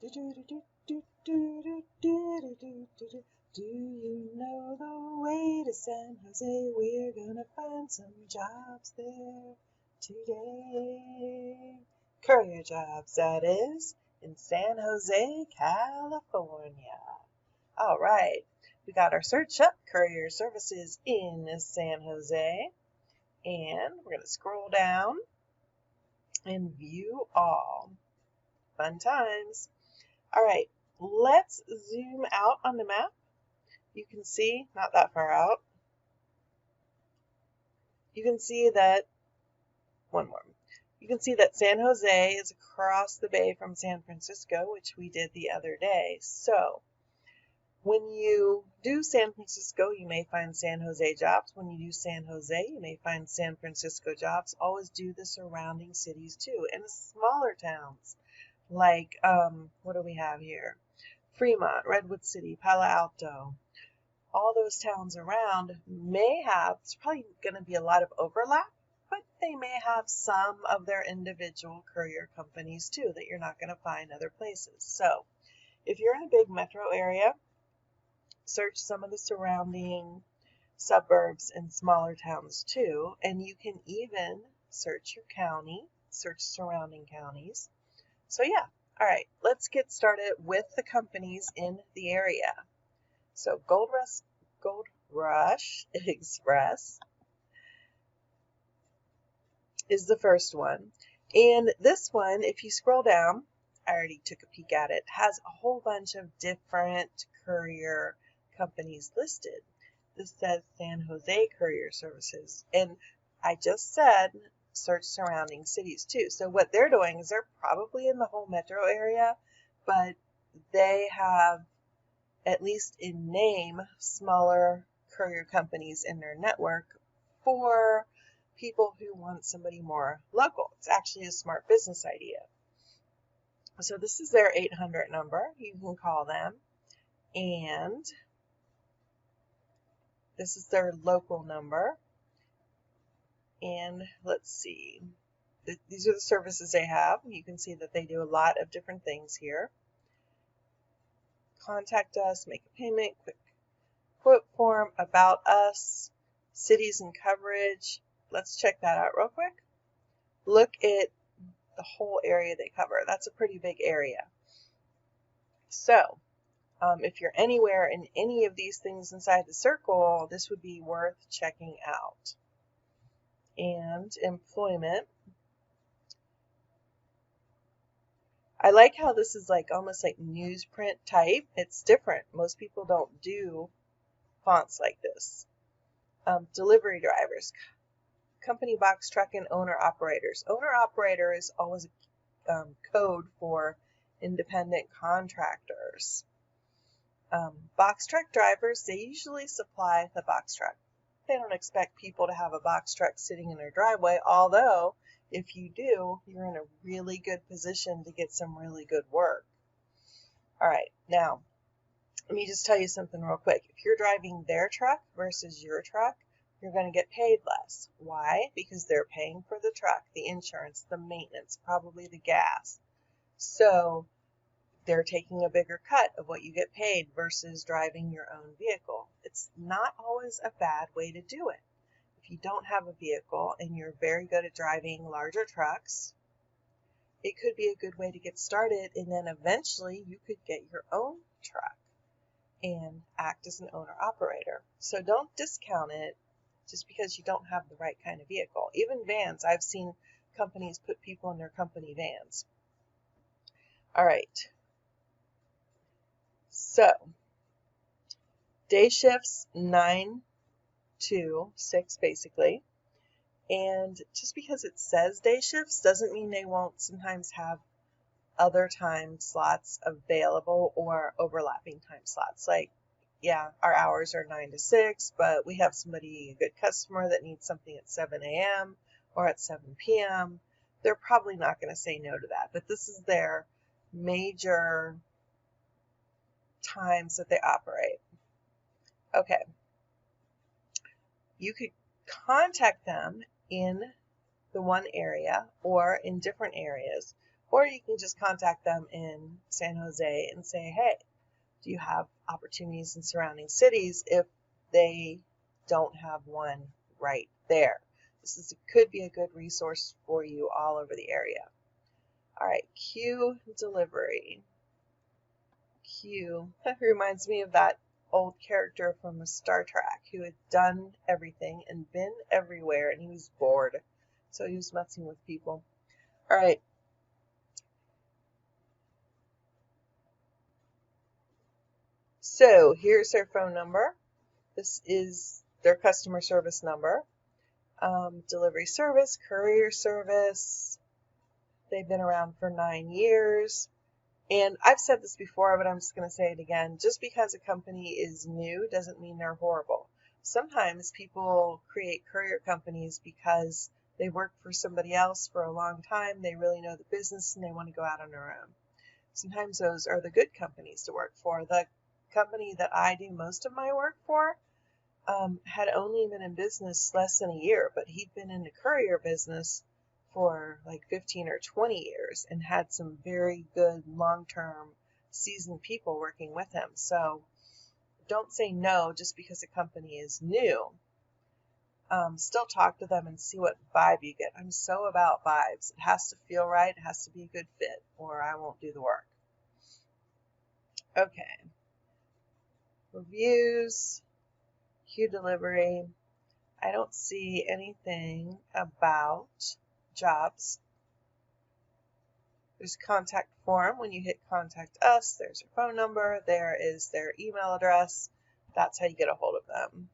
Do you know the way to San Jose? We're gonna find some jobs there today. Courier jobs, that is, in San Jose, California. All right, we got our search up, courier services in San Jose, and we're gonna scroll down and view all. Fun times. All right, let's zoom out on the map. You can see, not that far out, you can see that, one more. You can see that San Jose is across the bay from San Francisco, which we did the other day. So when you do San Francisco, you may find San Jose jobs. When you do San Jose, you may find San Francisco jobs. Always do the surrounding cities too, and smaller towns like, what do we have here? Fremont, Redwood City, Palo Alto. All those towns around may have, it's probably going to be a lot of overlap, but they may have some of their individual courier companies too that you're not going to find other places. So if you're in a big metro area, search some of the surrounding suburbs and smaller towns too, and you can even search your county, search surrounding counties. So yeah, all right, let's get started with the companies in the area. So Gold Rush Express is the first one. And this one, if you scroll down, I already took a peek at it, has a whole bunch of different courier companies listed. This says San Jose Courier Services. And I just said search surrounding cities too. So what they're doing is they're probably in the whole metro area, but they have, at least in name, smaller courier companies in their network for people who want somebody more local. It's actually a smart business idea. So this is their 800 number. You can call them. And this is their local number. And let's see. These are the services they have. You can see that they do a lot of different things here. Contact us, make a payment, quick quote form, about us, cities and coverage. Let's check that out real quick. Look at the whole area they cover. That's a pretty big area. So if you're anywhere in any of these things inside the circle, this would be worth checking out. And employment. I like how this is like almost like newsprint type. It's different. Most people don't do fonts like this. Delivery drivers, company box truck, and owner operators. Owner operator is always code for independent contractors. Box truck drivers, they usually supply the box truck. They don't expect people to have a box truck sitting in their driveway, although if you do, you're in a really good position to get some really good work. All right, now let me just tell you something real quick. If you're driving their truck versus your truck, you're going to get paid less. Why? Because they're paying for the truck, the insurance, the maintenance, probably the gas. So they're taking a bigger cut of what you get paid versus driving your own vehicle. It's not always a bad way to do it. If you don't have a vehicle and you're very good at driving larger trucks, it could be a good way to get started, and then eventually you could get your own truck and act as an owner operator. So don't discount it just because you don't have the right kind of vehicle. Even vans, I've seen companies put people in their company vans. All right. So day shifts 9 to 6 basically. And just because it says day shifts doesn't mean they won't sometimes have other time slots available or overlapping time slots. Like, yeah, our hours are 9 to 6, but we have somebody, a good customer that needs something at 7 a.m. or at 7 p.m. They're probably not going to say no to that, but this is their major times that they operate. Okay. You could contact them in the one area or in different areas, Or you can just contact them in San Jose and say, hey, do you have opportunities in surrounding cities if they don't have one right there? Could be a good resource for you all over the area. All right, Q Delivery. Q reminds me of that old character from Star Trek who had done everything and been everywhere, and he was bored. So he was messing with people. All right. So here's their phone number. This is their customer service number. Delivery service, courier service. They've been around for 9 years. And I've said this before, but I'm just going to say it again. Just because a company is new doesn't mean they're horrible. Sometimes people create courier companies because they worked for somebody else for a long time. They really know the business and they want to go out on their own. Sometimes those are the good companies to work for. The company that I do most of my work for had only been in business less than a year, but he'd been in the courier business for like 15 or 20 years and had some very good long-term seasoned people working with him. So don't say no just because a company is new. Still talk to them and see what vibe you get. I'm so about vibes. It has to feel right. It has to be a good fit or I won't do the work. Okay. Reviews, Q Delivery. I don't see anything about jobs. There's a contact form. When you hit contact us, there's your phone number. There is their email address. That's how you get a hold of them.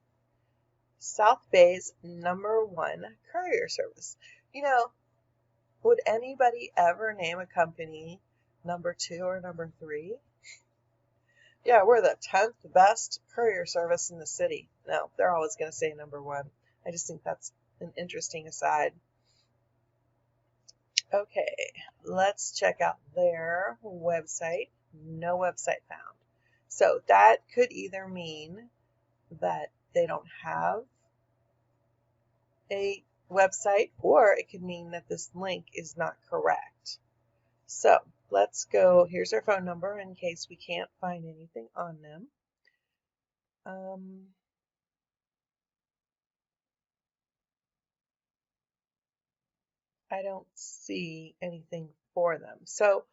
South Bay's #1 courier service. You know, would anybody ever name a company #2 or #3? Yeah, we're the 10th best courier service in the city. No, they're always going to say #1. I just think that's an interesting aside. Okay, let's check out their website. No website found. So that could either mean that they don't have a website, or it could mean that this link is not correct. So let's go. Here's our phone number in case we can't find anything on them. I don't see anything for them. So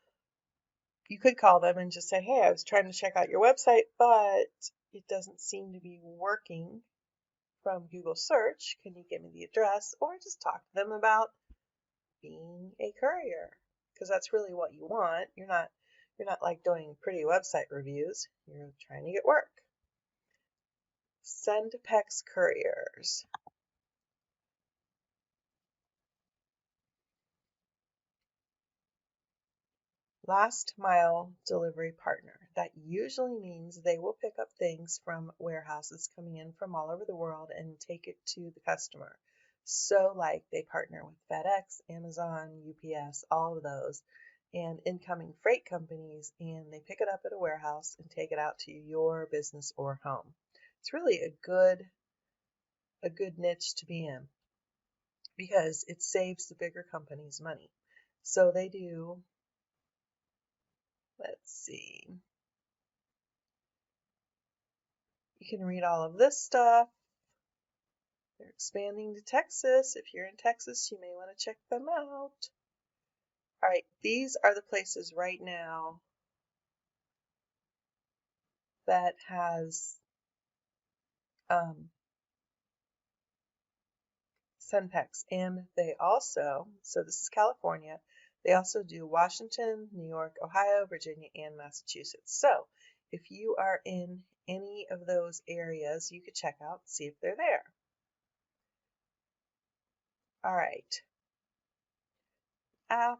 you could call them and just say, hey, I was trying to check out your website, but it doesn't seem to be working from Google search. Can you give me the address? Or just talk to them about being a courier, because that's really what you want. You're not like doing pretty website reviews. You're trying to get work. Send Pex Couriers. Last mile delivery partner. That usually means they will pick up things from warehouses coming in from all over the world and take it to the customer. So like they partner with FedEx, Amazon, UPS, all of those, and incoming freight companies, and they pick it up at a warehouse and take it out to your business or home. It's really a good niche to be in because it saves the bigger companies money. So they do, let's see. You can read all of this stuff. They're expanding to Texas. If you're in Texas, you may want to check them out. All right, these are the places right now that has Sunpex, and they also, so this is California, they also do Washington, New York, Ohio, Virginia, and Massachusetts. So if you are in any of those areas, you could check out, see if they're there. All right. App,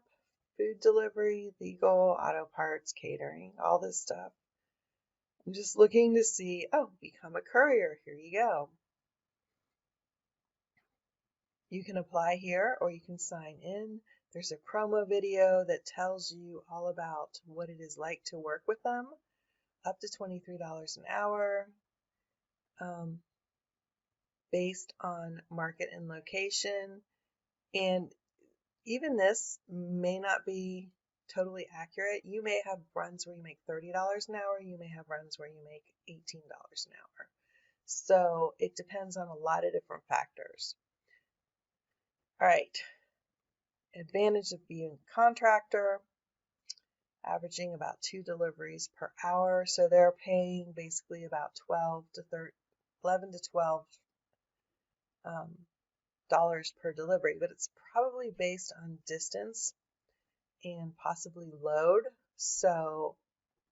food delivery, legal, auto parts, catering, all this stuff. I'm just looking to see, oh, become a courier. Here you go. You can apply here or you can sign in. There's a promo video that tells you all about what it is like to work with them, up to $23 an hour, based on market and location. And even this may not be totally accurate. You may have runs where you make $30 an hour. You may have runs where you make $18 an hour. So it depends on a lot of different factors. All right. Advantage of being a contractor, averaging about 2 deliveries per hour. So they're paying basically about 11 to 12 dollars per delivery, but it's probably based on distance and possibly load. So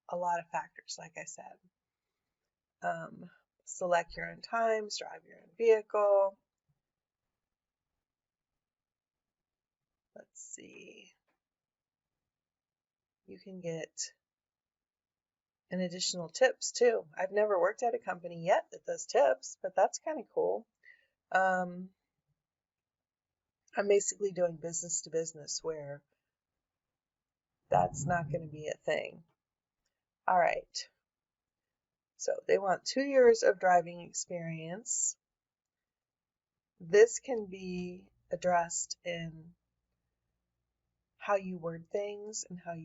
a lot of factors, like I said. Select your own times, drive your own vehicle. Let's see. You can get an additional tips too. I've never worked at a company yet that does tips, but that's kind of cool. I'm basically doing business to business where that's not going to be a thing. All right. So they want 2 years of driving experience. This can be addressed in how you word things and how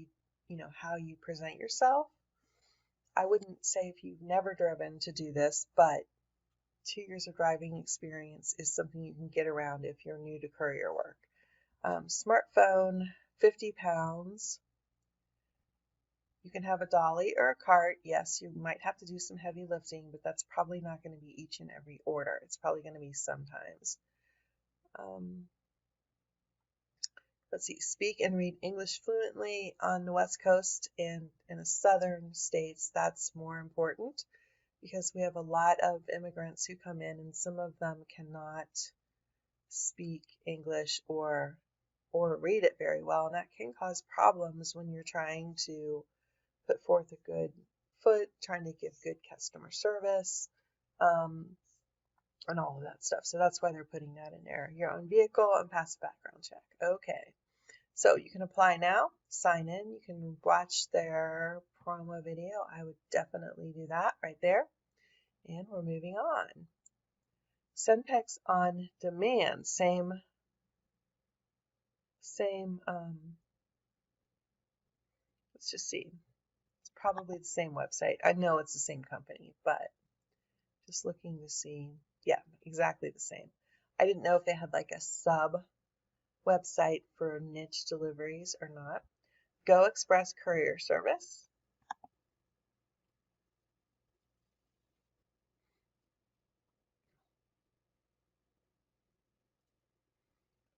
you present yourself. I wouldn't say if you've never driven to do this, but 2 years of driving experience is something you can get around if you're new to courier work. Smartphone, 50 pounds. You can have a dolly or a cart. Yes, you might have to do some heavy lifting, but that's probably not going to be each and every order. It's probably going to be sometimes. Let's see, speak and read English fluently on the West Coast and in the southern states. That's more important because we have a lot of immigrants who come in and some of them cannot speak English or read it very well, and that can cause problems when you're trying to put forth a good foot, trying to give good customer service, and all of that stuff. So that's why they're putting that in there. Your own vehicle and pass a background check. Okay. So you can apply now, sign in. You can watch their promo video. I would definitely do that right there. And we're moving on. Senpex on demand, same, let's just see. It's probably the same website. I know it's the same company, but just looking to see. Yeah, exactly the same. I didn't know if they had like a sub website for niche deliveries or not. Go Express Courier Service.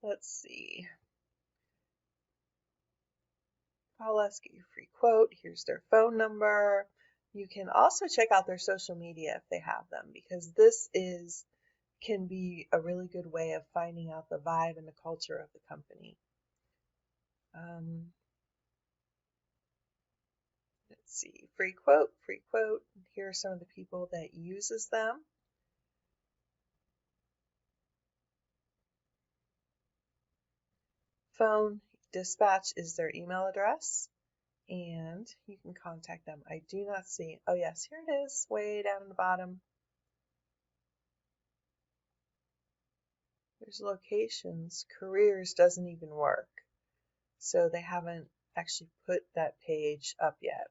Let's see. Call us, get your free quote. Here's their phone number. You can also check out their social media if they have them, because this can be a really good way of finding out the vibe and the culture of the company. Let's see, free quote. Here are some of the people that uses them. Phone dispatch is their email address, and you can contact them. I do not see, oh yes, here it is, way down at the bottom. There's locations. Careers doesn't even work. So they haven't actually put that page up yet.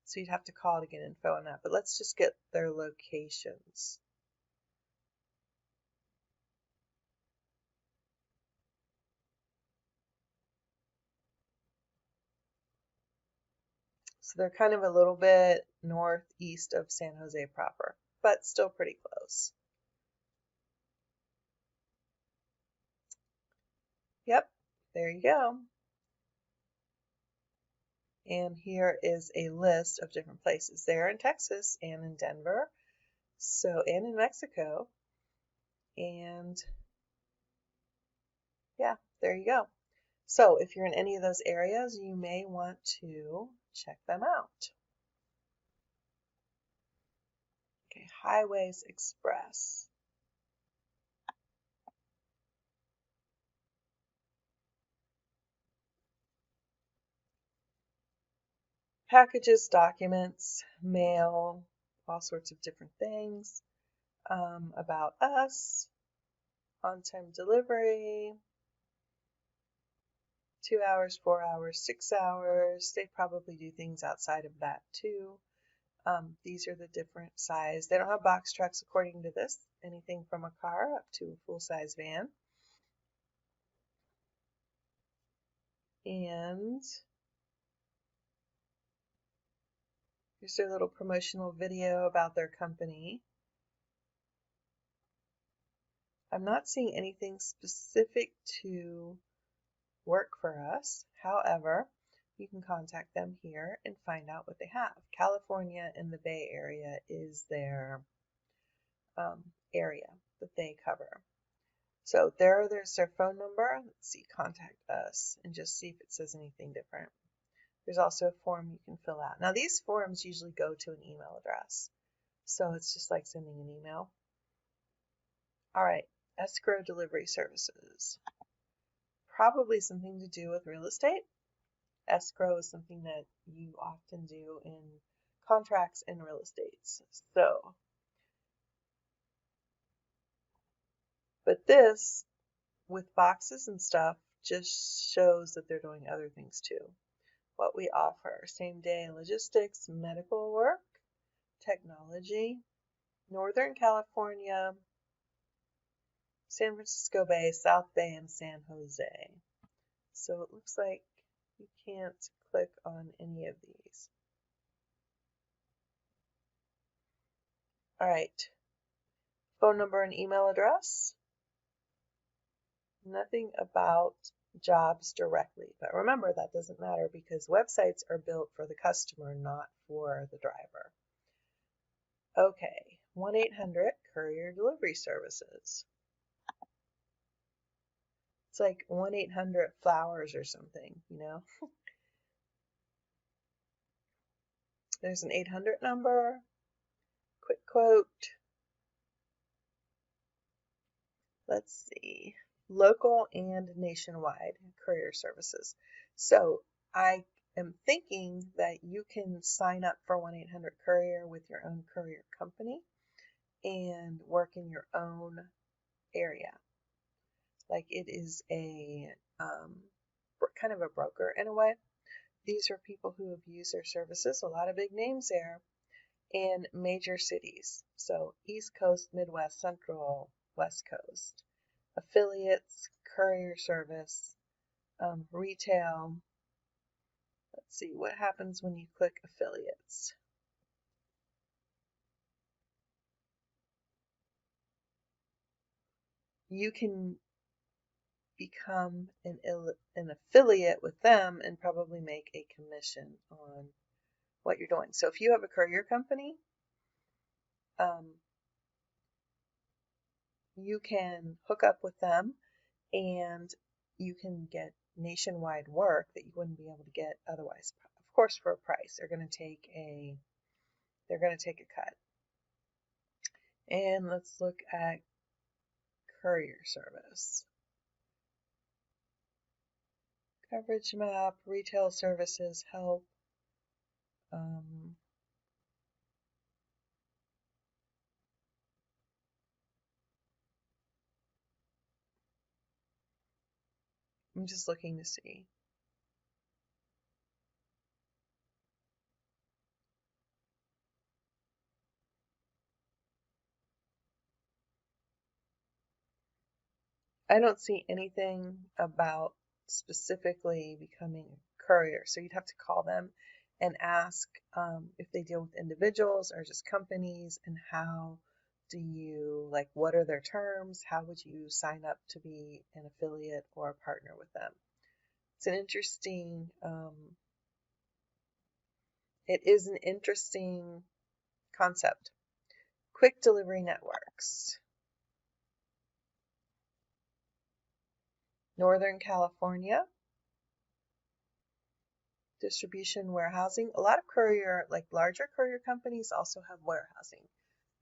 So you'd have to call to get info on that. But let's just get their locations. So they're kind of a little bit northeast of San Jose proper, but still pretty close. Yep, there you go. And here is a list of different places. They're in Texas and in Denver, and in Mexico. And yeah, there you go. So if you're in any of those areas, you may want to check them out. Okay, Highways Express. Packages, documents, mail, all sorts of different things. About us, on-time delivery, 2 hours, 4 hours, 6 hours. They probably do things outside of that too. These are the different size. They don't have box trucks according to this. Anything from a car up to a full-size van. And here's their little promotional video about their company. I'm not seeing anything specific to work for us. However, you can contact them here and find out what they have. California and the Bay Area is their area that they cover. So there's their phone number. Let's see, contact us and just see if it says anything different. There's also a form you can fill out. Now these forms usually go to an email address. So it's just like sending an email. All right, escrow delivery services. Probably something to do with real estate. Escrow is something that you often do in contracts in real estate. So, but this with boxes and stuff just shows that they're doing other things too. What we offer: same day logistics, medical work, technology, Northern California, San Francisco Bay, South Bay, and San Jose. So it looks like you can't click on any of these. All right, phone number and email address. Nothing about jobs directly, but remember that doesn't matter because websites are built for the customer, not for the driver. Okay, 1-800 Courier Delivery Services. It's like 1-800 flowers or something, you know. There's an 800 number, quick quote. Let's see, local and nationwide courier services. So I am thinking that you can sign up for 1-800 Courier with your own courier company and work in your own area. Like it is a kind of a broker in a way. These are people who have used their services, a lot of big names there, in major cities. So East Coast, Midwest, Central, West Coast. Affiliates, courier service, retail. Let's see what happens when you click affiliates. You can become an affiliate with them and probably make a commission on what you're doing. So if you have a courier company, you can hook up with them and you can get nationwide work that you wouldn't be able to get otherwise. Of course, for a price, they're going to take a cut. And let's look at courier service. Coverage map, retail services, help. I'm just looking to see. I don't see anything about specifically becoming a courier. So you'd have to call them and ask if they deal with individuals or just companies, and how do you, like, what are their terms? How would you sign up to be an affiliate or a partner with them? It's an interesting, it is an interesting concept. Quick delivery networks. Northern California. Distribution warehousing. A lot of courier, like larger courier companies, also have warehousing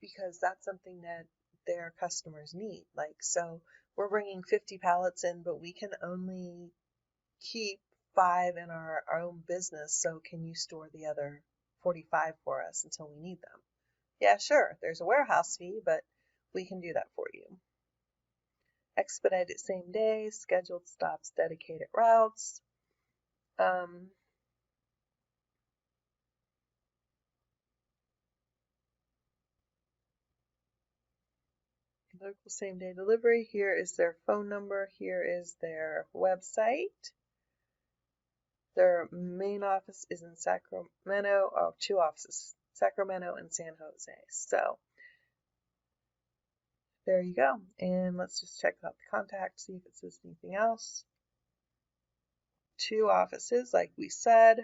because that's something that their customers need. Like, so we're bringing 50 pallets in, but we can only keep 5 in our own business. So can you store the other 45 for us until we need them? Yeah, sure. There's a warehouse fee, but we can do that for you. Expedited same day, scheduled stops, dedicated routes. Um, Local same day delivery. Here is their phone number. Here is their website. Their main office is in Sacramento. Oh, two offices, Sacramento and San Jose. So there you go. And let's just check out the contact, see if it says anything else. Two offices, like we said.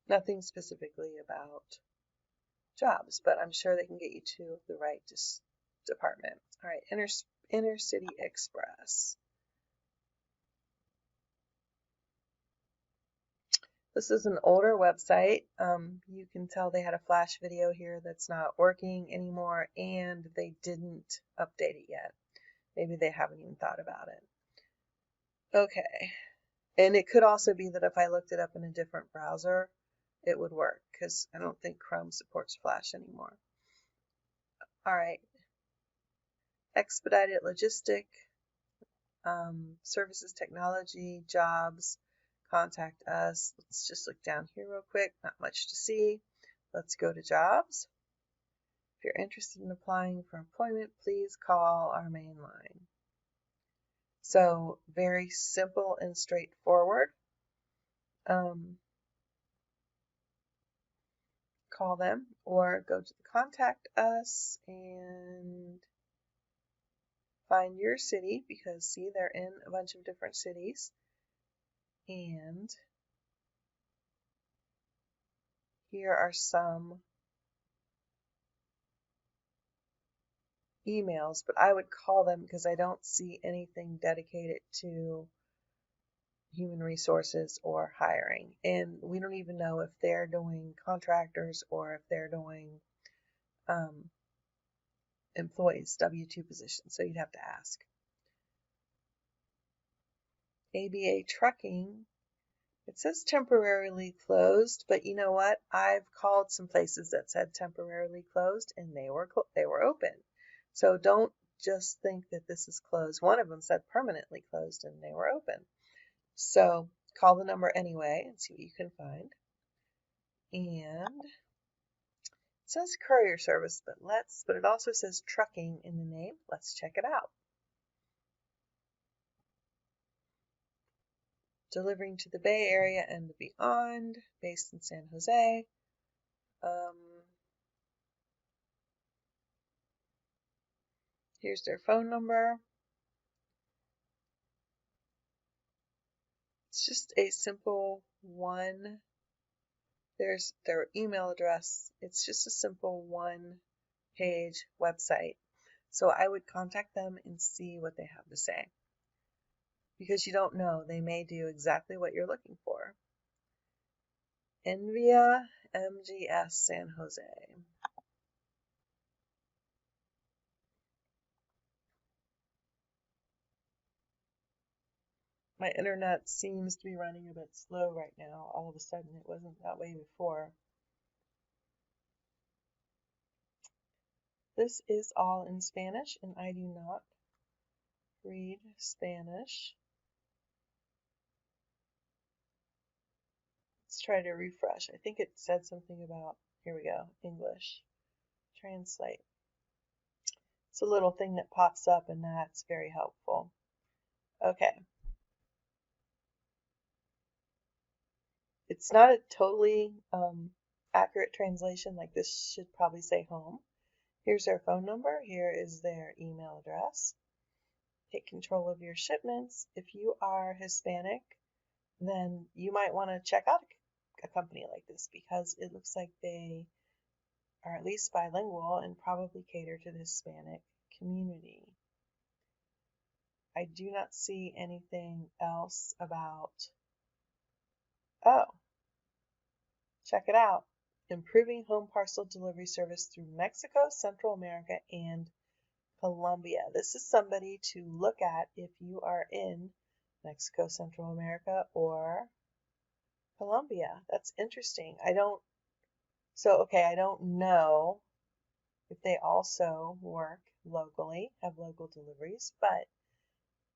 Nothing specifically about jobs, but I'm sure they can get you to the right department. All right, Inner City Express. This is an older website. You can tell they had a flash video here that's not working anymore, and they didn't update it yet. Maybe they haven't even thought about it. Okay, and it could also be that if I looked it up in a different browser, it would work, because I don't think Chrome supports Flash anymore. All right, Expedited Logistic, Services Technology, Jobs, Contact Us. Let's just look down here real quick. Not much to see. Let's go to Jobs. If you're interested in applying for employment, please call our main line. So very simple and straightforward. Call them or go to the Contact Us and find your city, because see, they're in a bunch of different cities. And here are some emails, but I would call them because I don't see anything dedicated to human resources or hiring. And we don't even know if they're doing contractors or if they're doing employees, W-2 positions. So you'd have to ask. ABA Trucking, it says temporarily closed, but you know what? I've called some places that said temporarily closed, and they were open. So don't just think that this is closed. One of them said permanently closed, and they were open. So call the number anyway and see what you can find. And it says courier service, but it also says trucking in the name. Let's check it out. Delivering to the Bay Area and beyond, based in San Jose. Here's their phone number. It's just a simple one. There's their email address. It's just a simple one-page website. So I would contact them and see what they have to say, because you don't know. They may do exactly what you're looking for. Envia MGS San Jose. My internet seems to be running a bit slow right now. All of a sudden, it wasn't that way before. This is all in Spanish, and I do not read Spanish. Let's try to refresh. I think it said something about, here we go, English. Translate. It's a little thing that pops up, and that's very helpful. Okay. It's not a totally accurate translation. Like, this should probably say home. Here's their phone number. Here is their email address. Take control of your shipments. If you are Hispanic, then you might want to check out a company like this, because it looks like they are at least bilingual and probably cater to the Hispanic community. I do not see anything else about, oh, check it out. Improving home parcel delivery service through Mexico, Central America, and Colombia. This is somebody to look at if you are in Mexico, Central America, or Colombia. That's interesting. I don't know if they also work locally, have local deliveries, but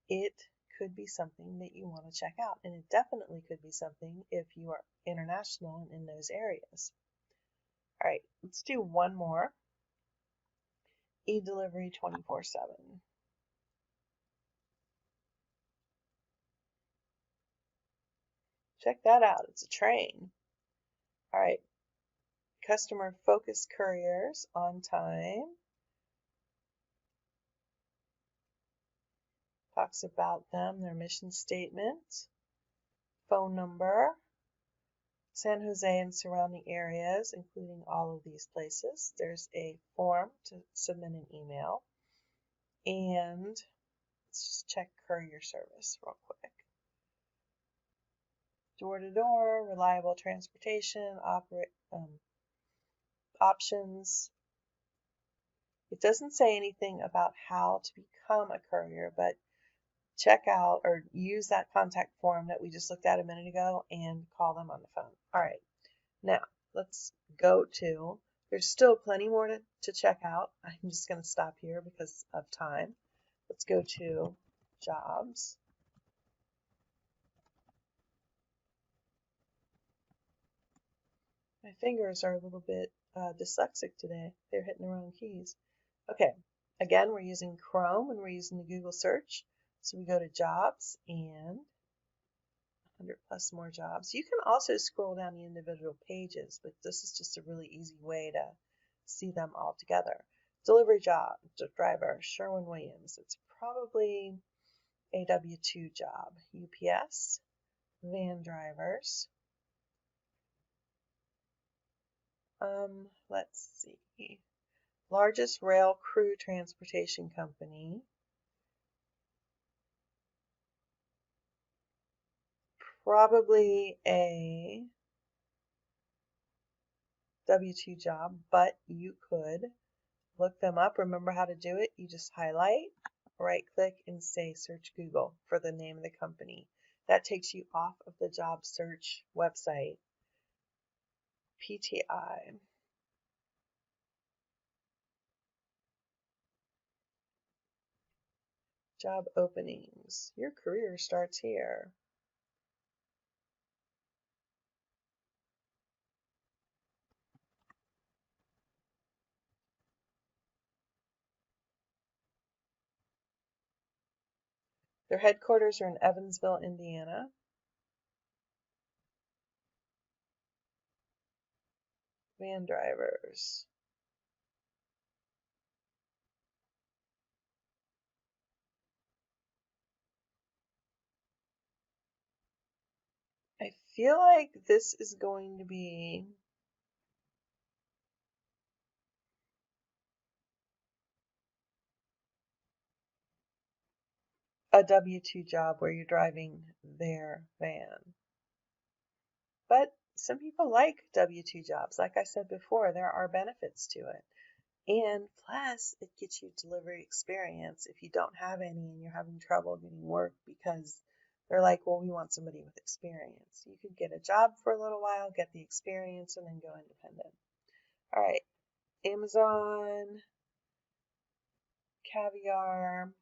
it could be something that you want to check out. And it definitely could be something if you are international and in those areas. All right, let's do one more. E-delivery 24/7. Check that out. It's a train. All right, customer focused couriers on time. Talks about them, their mission statement, phone number, San Jose and surrounding areas, including all of these places. There's a form to submit an email. And let's just check courier service real quick. Door to door, reliable transportation, options. It doesn't say anything about how to become a courier, but check out or use that contact form that we just looked at a minute ago and call them on the phone. All right, now let's go to, there's still plenty more to check out. I'm just going to stop here because of time. Let's go to jobs. My fingers are a little bit dyslexic today. They're hitting the wrong keys. Okay, again, we're using Chrome and we're using the Google search. So we go to jobs and 100 plus more jobs. You can also scroll down the individual pages, but this is just a really easy way to see them all together. Delivery job, driver, Sherwin-Williams. It's probably a W-2 job. UPS, van drivers. Let's see. Largest rail crew transportation company. Probably a W-2 job, but you could look them up. Remember how to do it. You just highlight, right click, and say search Google for the name of the company. That takes you off of the job search website. PTI. Job openings. Your career starts here. Their headquarters are in Evansville, Indiana. Van drivers. I feel like this is going to be a W-2 job where you're driving their van. But some people like W-2 jobs. Like I said before, there are benefits to it. And plus, it gets you delivery experience if you don't have any and you're having trouble getting work because they're like, well, we want somebody with experience. You could get a job for a little while, get the experience, and then go independent. All right, Amazon, Caviar,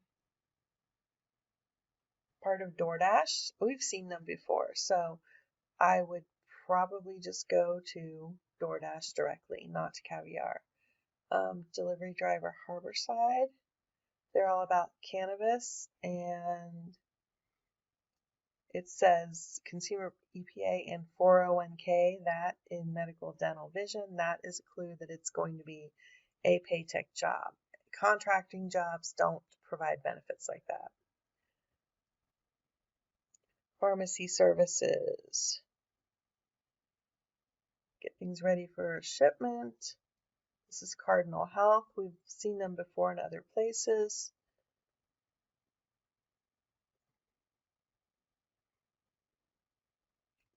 part of Doordash. We've seen them before, so I would probably just go to Doordash directly, not to Caviar. Delivery driver Harborside. They're all about cannabis, and it says consumer EPA and 401k, that in medical dental vision, that is a clue that it's going to be a paycheck job. Contracting jobs don't provide benefits like that. Pharmacy services. Get things ready for shipment. This is Cardinal Health. We've seen them before in other places.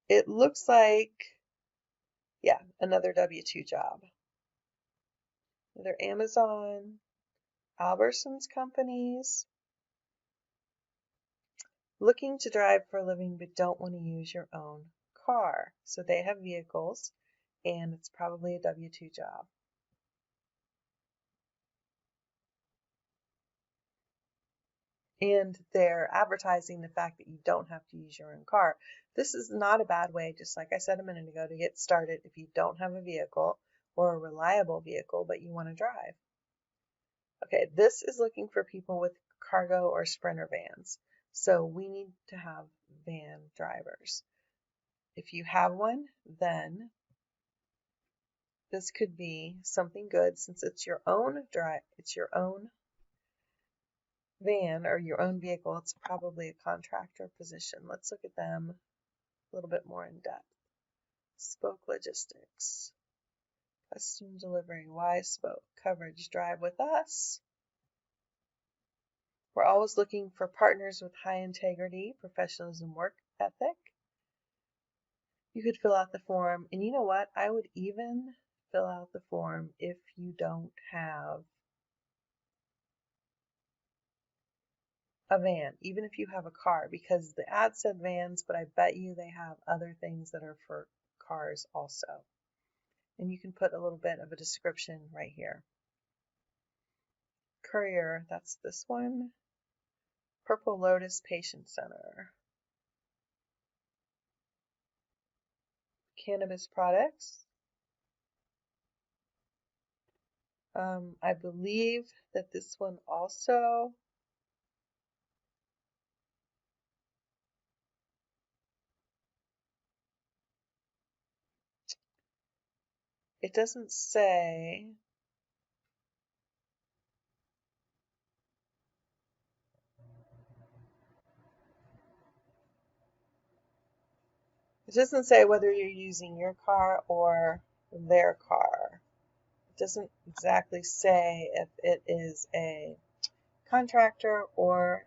It looks like, yeah, another W-2 job. They're Amazon, Albertsons companies. looking to drive for a living but don't want to use your own car. So they have vehicles, and it's probably a W-2 job. And they're advertising the fact that you don't have to use your own car. This is not a bad way, just like I said a minute ago, to get started if you don't have a vehicle or a reliable vehicle, but you want to drive. Okay, this is looking for people with cargo or sprinter vans. So we need to have van drivers. If you have one, then this could be something good since it's your own van or your own vehicle. It's probably a contractor position. Let's look at them a little bit more in depth. Spoke logistics, custom delivery, why spoke, coverage, drive with us. We're always looking for partners with high integrity, professionalism, work ethic. You could fill out the form, and you know what? I would even fill out the form if you don't have a van, even if you have a car, because the ad said vans, but I bet you they have other things that are for cars also. And you can put a little bit of a description right here. Courier, that's this one. Purple Lotus Patient Center. Cannabis products. I believe that this one also, it doesn't say. It doesn't say whether you're using your car or their car. It doesn't exactly say if it is a contractor or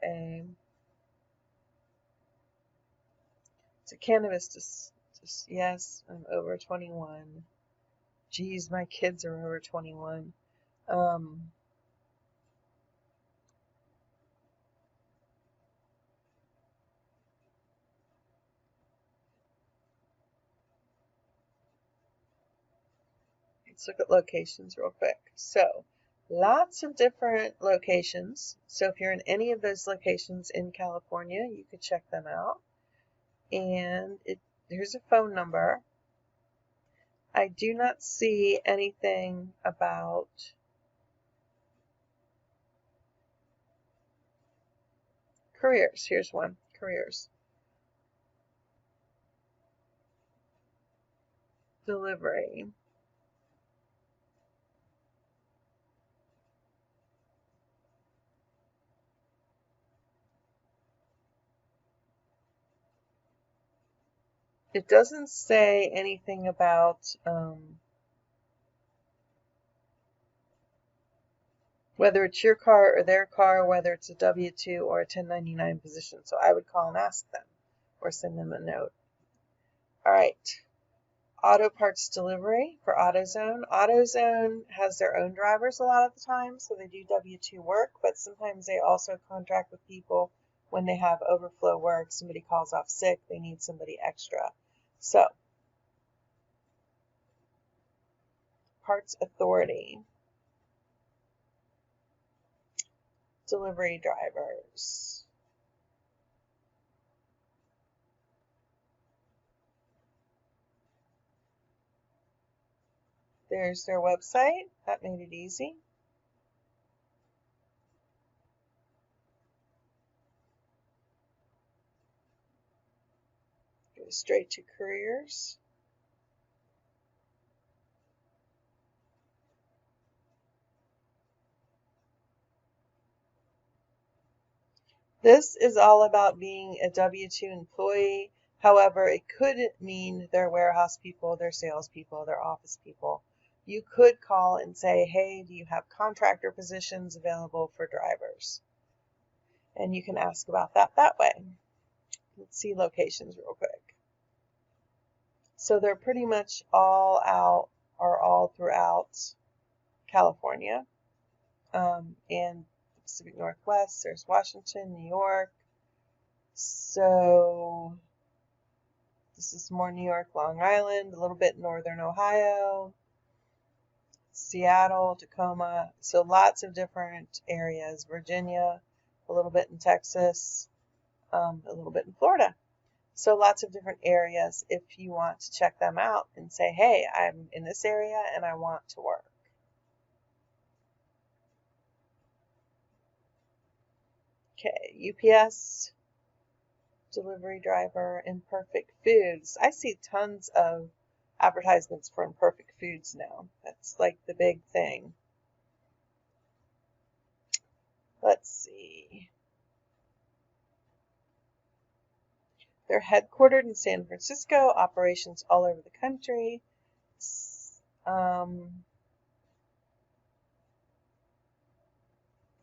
it's a cannabis. Yes, I'm over 21. Geez, my kids are over 21. Let's look at locations real quick. So, lots of different locations. So if you're in any of those locations in California, you could check them out. And here's a phone number. I do not see anything about careers. Here's one, careers. Delivery. It doesn't say anything about whether it's your car or their car, whether it's a W-2 or a 1099 position. So I would call and ask them or send them a note. All right. Auto parts delivery for Autozone. Autozone has their own drivers a lot of the time, so they do W-2 work, but sometimes they also contract with people when they have overflow work. Somebody calls off sick, they need somebody extra. So, Parts Authority. Delivery drivers. There's their website. That made it easy. Go straight to careers. This is all about being a W-2 employee. However, it could mean they're warehouse people, they're salespeople, they're office people. You could call and say, hey, do you have contractor positions available for drivers? And you can ask about that way. Let's see locations real quick. So they're pretty much all out or all throughout California and Pacific Northwest. There's Washington, New York, So this is more New York, Long Island, a little bit northern Ohio, Seattle, Tacoma. So lots of different areas. Virginia, a little bit in Texas, a little bit in Florida. So lots of different areas if you want to check them out and say, hey, I'm in this area and I want to work. Okay, UPS, delivery driver, Imperfect Foods. I see tons of advertisements for Imperfect Foods now. That's like the big thing. Let's see. They're headquartered in San Francisco, operations all over the country.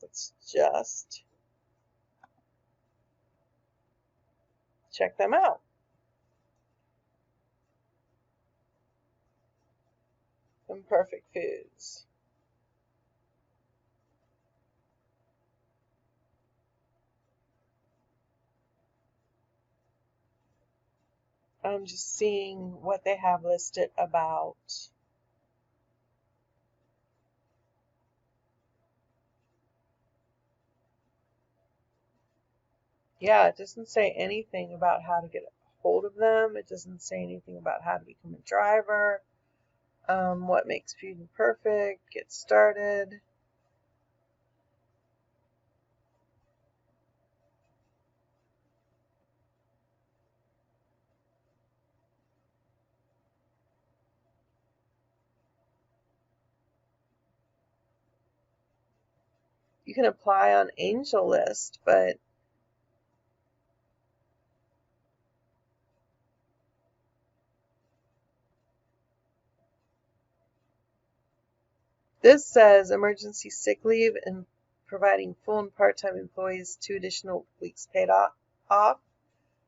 Let's just check them out. Imperfect Foods. I'm just seeing what they have listed about. Yeah, it doesn't say anything about how to get a hold of them. It doesn't say anything about how to become a driver, what makes food imperfect, get started. You can apply on Angel List, but this says emergency sick leave and providing full and part-time employees 2 additional weeks paid off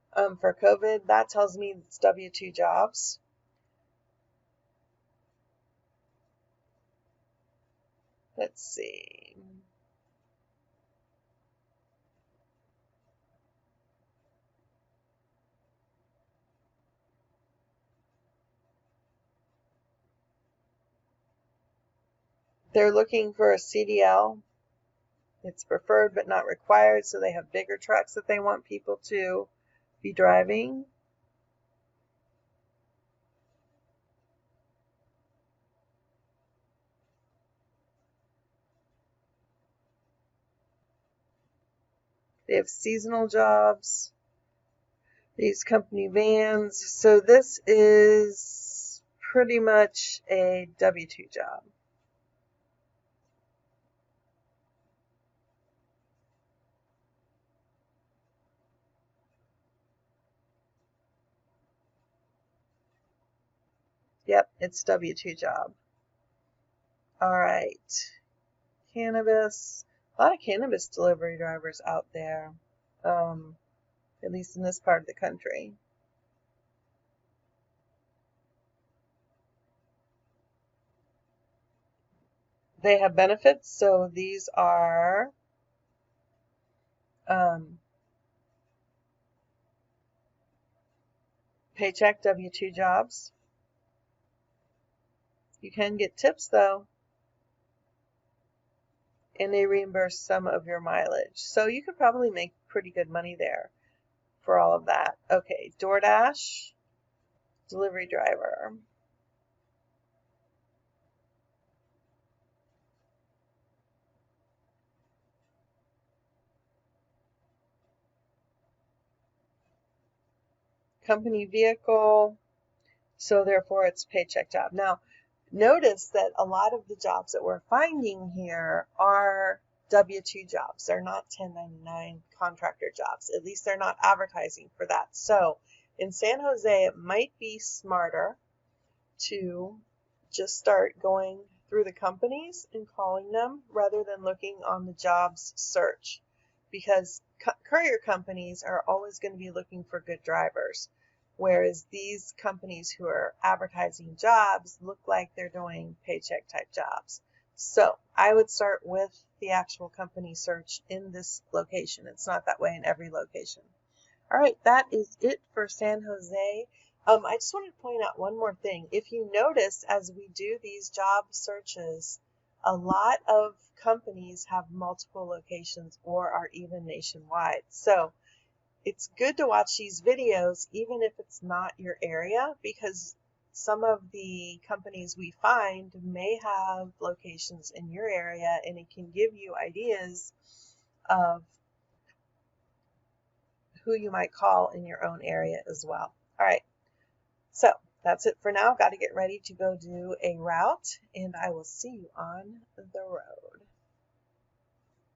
for COVID. That tells me it's W-2 jobs. Let's see. They're looking for a CDL. It's preferred but not required, so they have bigger trucks that they want people to be driving. They have seasonal jobs. These company vans. So this is pretty much a W-2 job. Yep, it's W-2 job. All right. Cannabis. A lot of cannabis delivery drivers out there, at least in this part of the country. They have benefits, so these are paycheck W-2 jobs. You can get tips though, and they reimburse some of your mileage. So you could probably make pretty good money there for all of that. Okay, Doordash, delivery driver. Company vehicle, so therefore it's paycheck job. Now, notice that a lot of the jobs that we're finding here are W-2 jobs. They're not 1099 contractor jobs. At least they're not advertising for that. So in San Jose, it might be smarter to just start going through the companies and calling them rather than looking on the jobs search, because courier companies are always going to be looking for good drivers, whereas these companies who are advertising jobs look like they're doing paycheck type jobs. So I would start with the actual company search in this location. It's not that way in every location. All right, that is it for San Jose. I just wanted to point out one more thing. If you notice, as we do these job searches, a lot of companies have multiple locations or are even nationwide. So it's good to watch these videos, even if it's not your area, because some of the companies we find may have locations in your area, and it can give you ideas of who you might call in your own area as well. All right, so that's it for now. Got to get ready to go do a route, and I will see you on the road.